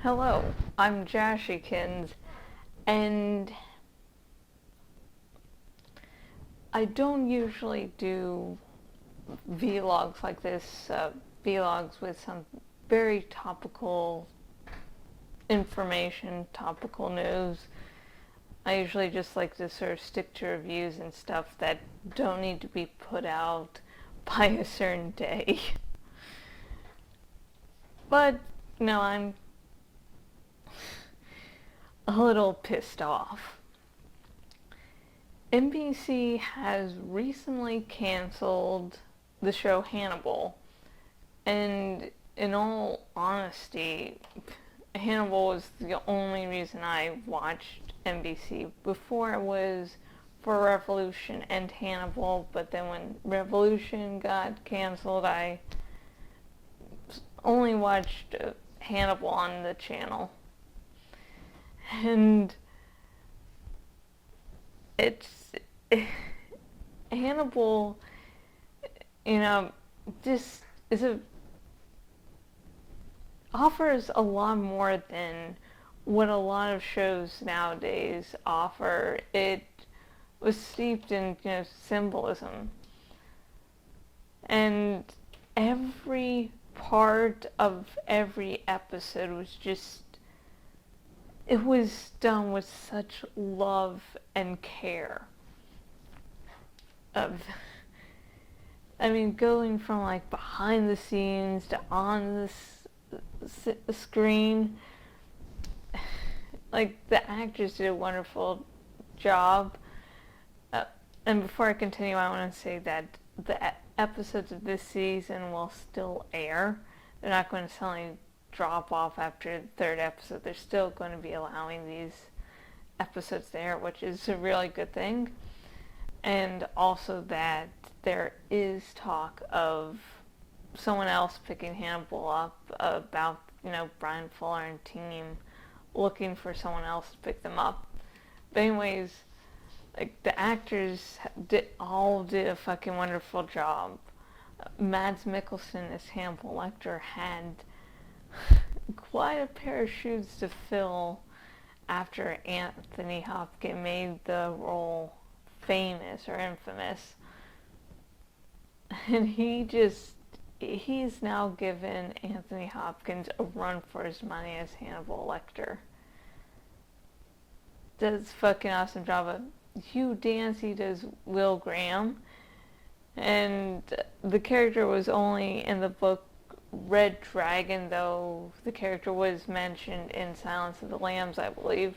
Hello, I'm Jashikins, and I don't usually do vlogs like this, vlogs with some very topical information, topical news. I usually just like to sort of stick to reviews and stuff that don't need to be put out by a certain day. But, no, I'm a little pissed off. NBC has recently canceled the show Hannibal, and in all honesty, Hannibal was the only reason I watched NBC. Before it was for Revolution and Hannibal, but then when Revolution got canceled, I only watched Hannibal on the channel. And it's Hannibal, just is a offers a lot more than what a lot of shows nowadays offer. It was steeped in symbolism, and every part of every episode was just, it was done with such love and care. Of, I mean, going from like behind the scenes to on the screen, like the actors did a wonderful job. And before I continue, I want to say that the episodes of this season will still air. They're not going to suddenly drop off after the third episode. They're still going to be allowing these episodes to air, which is a really good thing. And also that there is talk of someone else picking Hannibal up, about, Brian Fuller and team looking for someone else to pick them up. But anyways, like, the actors all did a fucking wonderful job. Mads Mikkelsen as Hannibal Lecter had quite a pair of shoes to fill after Anthony Hopkins made the role famous or infamous. And he's now given Anthony Hopkins a run for his money as Hannibal Lecter. Does a fucking awesome job. Hugh Dancy does Will Graham, and the character was only in the book Red Dragon, though the character was mentioned in Silence of the Lambs, I believe.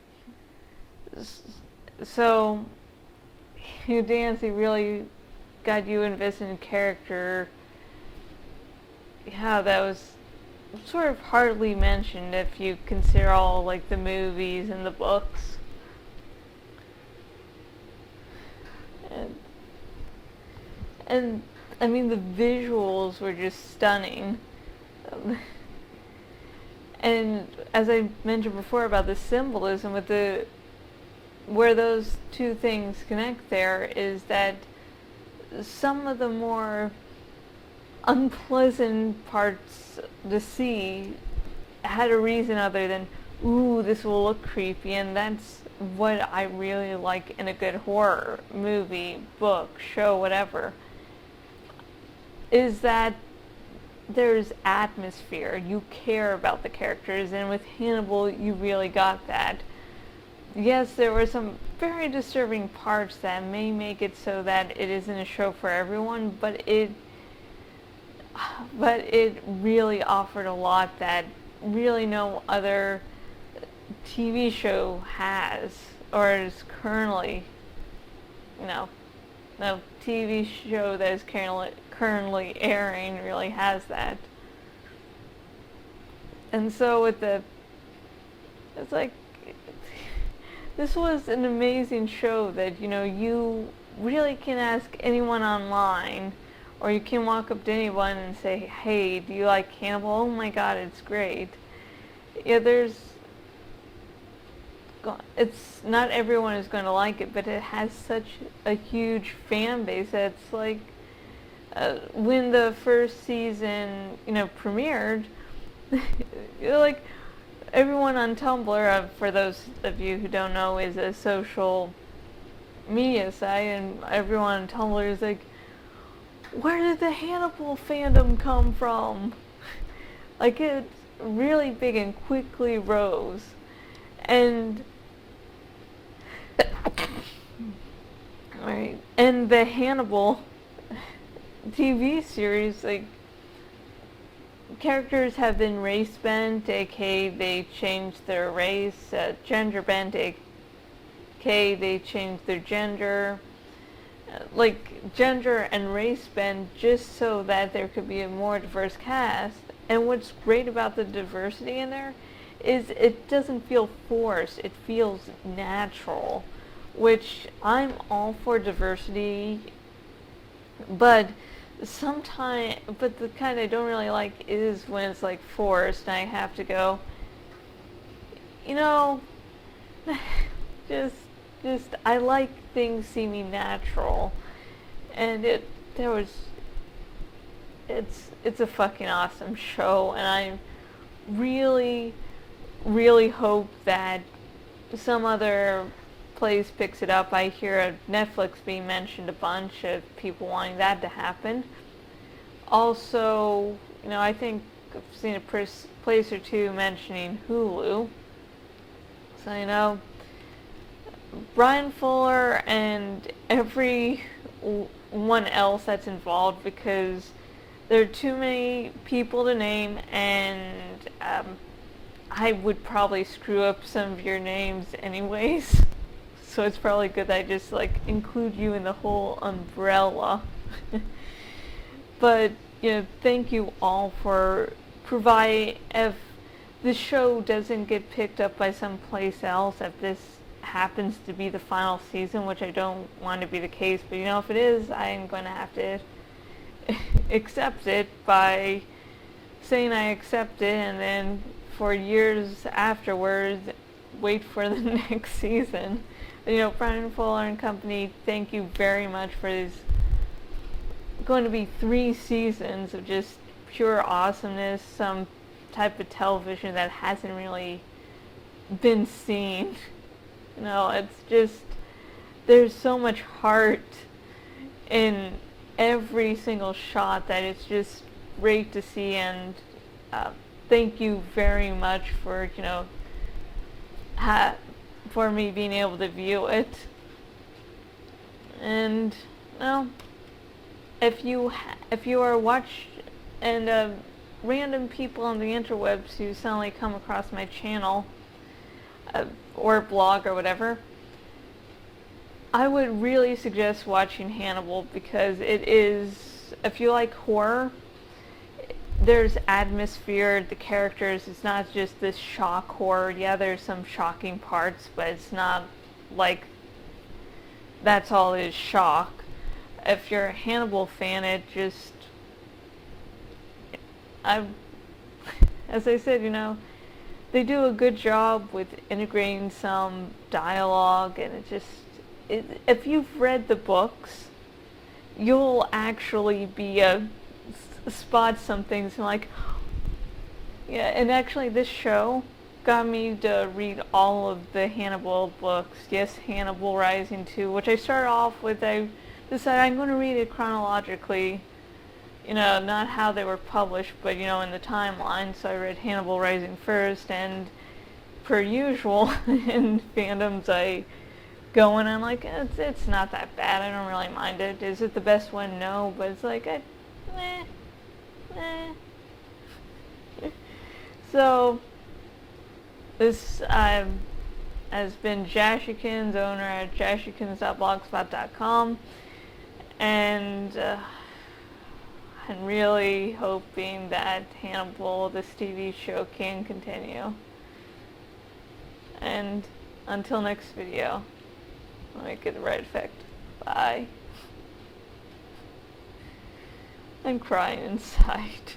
So Hugh Dancy really got you invested in character. Yeah, that was sort of hardly mentioned if you consider all like the movies and the books. And, and I mean, the visuals were just stunning. And as I mentioned before about the symbolism with where those two things connect, there is that some of the more unpleasant parts to see had a reason other than, ooh, this will look creepy. And that's what I really like in a good horror movie, book, show, whatever, is that there's atmosphere. You care about the characters, and with Hannibal you really got that. Yes, there were some very disturbing parts that may make it so that it isn't a show for everyone, but it really offered a lot that really no other TV show has, or is currently, no TV show that is currently airing really has that. And so it's like, this was an amazing show that, you really can ask anyone online, or you can walk up to anyone and say, hey, do you like Hannibal? Oh my god, it's great. Yeah, it's not everyone is going to like it, but it has such a huge fan base that it's like, when the first season, premiered, like, everyone on Tumblr, for those of you who don't know, is a social media site, and everyone on Tumblr is like, where did the Hannibal fandom come from? Like, it's really big and quickly rose. And right, and the Hannibal TV series, like, characters have been race bent, aka they changed their race, gender bent, aka they changed their gender, like gender and race bent, just so that there could be a more diverse cast. And what's great about the diversity in there is it doesn't feel forced, it feels natural, which I'm all for diversity, but the kind I don't really like is when it's like forced and I have to go, you know, just I like things seeming natural, and it's a fucking awesome show, and I really hope that some other place picks it up. I hear Netflix being mentioned a bunch of people wanting that to happen. Also, I think I've seen a place or two mentioning Hulu. So, Brian Fuller and everyone else that's involved, because there are too many people to name, and I would probably screw up some of your names anyways. So it's probably good that I just include you in the whole umbrella. But thank you all for providing. If the show doesn't get picked up by someplace else, if this happens to be the final season, which I don't want to be the case, but if it is, I'm going to have to accept it by saying I accept it, and then for years afterwards wait for the next season. Brian Fuller and company, thank you very much for these going to be 3 seasons of just pure awesomeness, some type of television that hasn't really been seen. It's just, there's so much heart in every single shot that it's just great to see, and thank you very much for, for me being able to view it. And if you are random people on the interwebs who suddenly come across my channel or blog or whatever, I would really suggest watching Hannibal, because it is, if you like horror, there's atmosphere, the characters, it's not just this shock horror. Yeah, there's some shocking parts, but it's not like that's all it is shock. If you're a Hannibal fan, it just, as I said, they do a good job with integrating some dialogue, and if you've read the books, you'll actually be spot some things and yeah. And actually, this show got me to read all of the Hannibal books. Yes, Hannibal Rising 2, which I started off with. I decided I'm going to read it chronologically, not how they were published, but in the timeline. So I read Hannibal Rising first, and per usual in fandoms, I go and I'm like, it's not that bad, I don't really mind it. Is it the best one? No, but it's like, So this has been Jashikins, owner at jashikins.blogspot.com, and I'm really hoping that Hannibal, this TV show, can continue. And until next video, let me get the right effect. Bye. I'm crying inside.